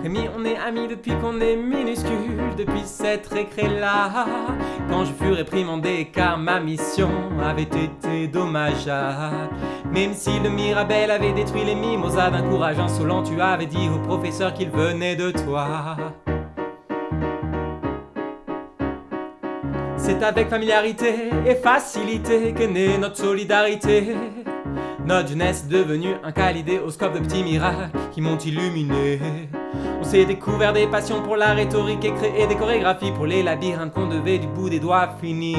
Rémi, on est amis depuis qu'on est minuscule, depuis cette récré-là. Quand je fus réprimandé car ma mission avait été dommageable. Même si le Mirabel avait détruit les mimosas d'un courage insolent, tu avais dit au professeur qu'il venait de toi. C'est avec familiarité et facilité qu'est née notre solidarité. Notre jeunesse est devenue un kaléidoscope de petits miracles qui m'ont illuminé. On s'est découvert des passions pour la rhétorique et créé des chorégraphies pour les labyrinthes qu'on devait du bout des doigts finir.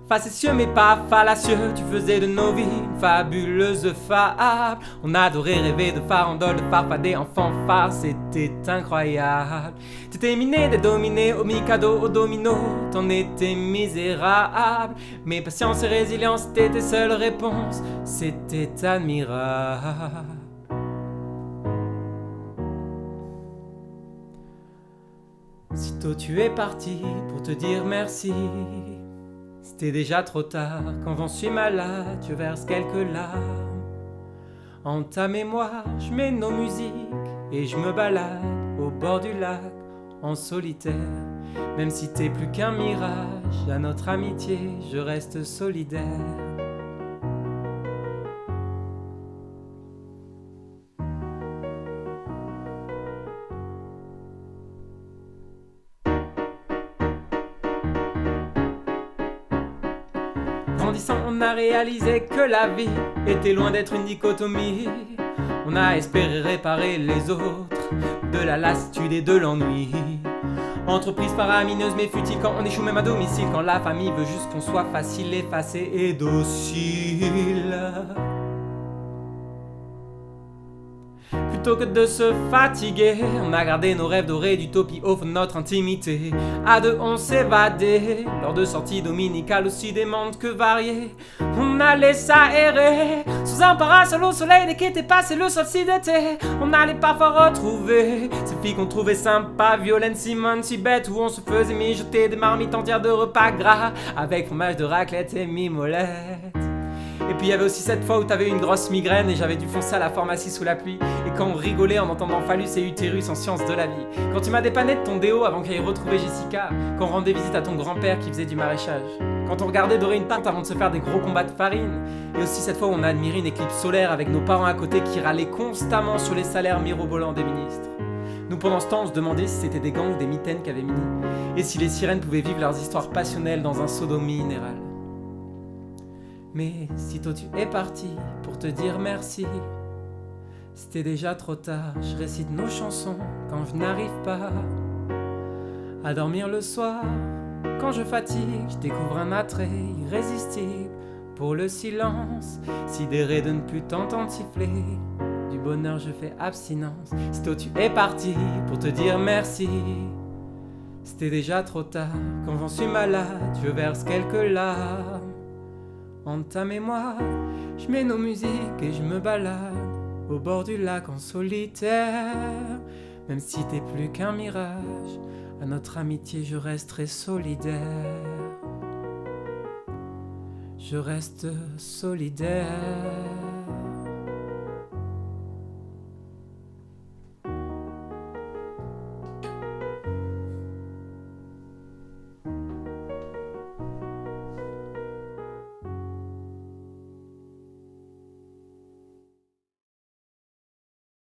Facétieux mais pas fallacieux, tu faisais de nos vies une fabuleuse fable. On adorait rêver de farandole, de farfadet en fanfare, c'était incroyable. T'étais miné des dominés, au mikado, au domino, t'en étais misérable. Mais patience et résilience étaient tes seules réponses, c'était admirable. Sitôt tu es parti pour te dire merci. C'était déjà trop tard, quand j'en suis malade, je verse quelques larmes. En ta mémoire, je mets nos musiques et je me balade au bord du lac, en solitaire. Même si t'es plus qu'un mirage, à notre amitié, je reste solidaire. Grandissant, on a réalisé que la vie était loin d'être une dichotomie. On a espéré réparer les autres de la lassitude et de l'ennui. Entreprise faramineuse mais futile quand on échoue même à domicile. Quand la famille veut juste qu'on soit facile, effacé et docile. Plutôt que de se fatiguer, on a gardé nos rêves dorés d'utopie au fond de notre intimité. À deux, on s'évadait lors de sorties dominicales aussi démentes que variées. On allait s'aérer sous un parasol au soleil dès qu'était passé le solstice d'été. On allait parfois retrouver ces filles qu'on trouvait sympas, Violaine, Simone, si bête, où on se faisait mijoter des marmites entières de repas gras avec fromage de raclette et mimolette. Et puis il y avait aussi cette fois où t'avais une grosse migraine et j'avais dû foncer à la pharmacie sous la pluie. Et quand on rigolait en entendant phallus et utérus en sciences de la vie. Quand tu m'as dépanné de ton déo avant qu'elle aille retrouver Jessica. Quand on rendait visite à ton grand-père qui faisait du maraîchage. Quand on regardait dorer une tarte avant de se faire des gros combats de farine. Et aussi cette fois où on a admiré une éclipse solaire avec nos parents à côté qui râlaient constamment sur les salaires mirobolants des ministres. Nous pendant ce temps on se demandait si c'était des gangs ou des mitaines qu'avaient Mini. Et si les sirènes pouvaient vivre leurs histoires passionnelles dans un seau d'eau minérale. Mais sitôt tu es parti pour te dire merci. C'était déjà trop tard, je récite nos chansons quand je n'arrive pas à dormir le soir. Quand je fatigue, je découvre un attrait irrésistible pour le silence. Sidéré de ne plus t'entendre siffler, du bonheur je fais abstinence. Sitôt tu es parti pour te dire merci. C'était déjà trop tard, quand j'en suis malade, je verse quelques larmes. En ta mémoire, je mets nos musiques et je me balade au bord du lac en solitaire. Même si t'es plus qu'un mirage, à notre amitié je resterai solidaire. Je reste solidaire.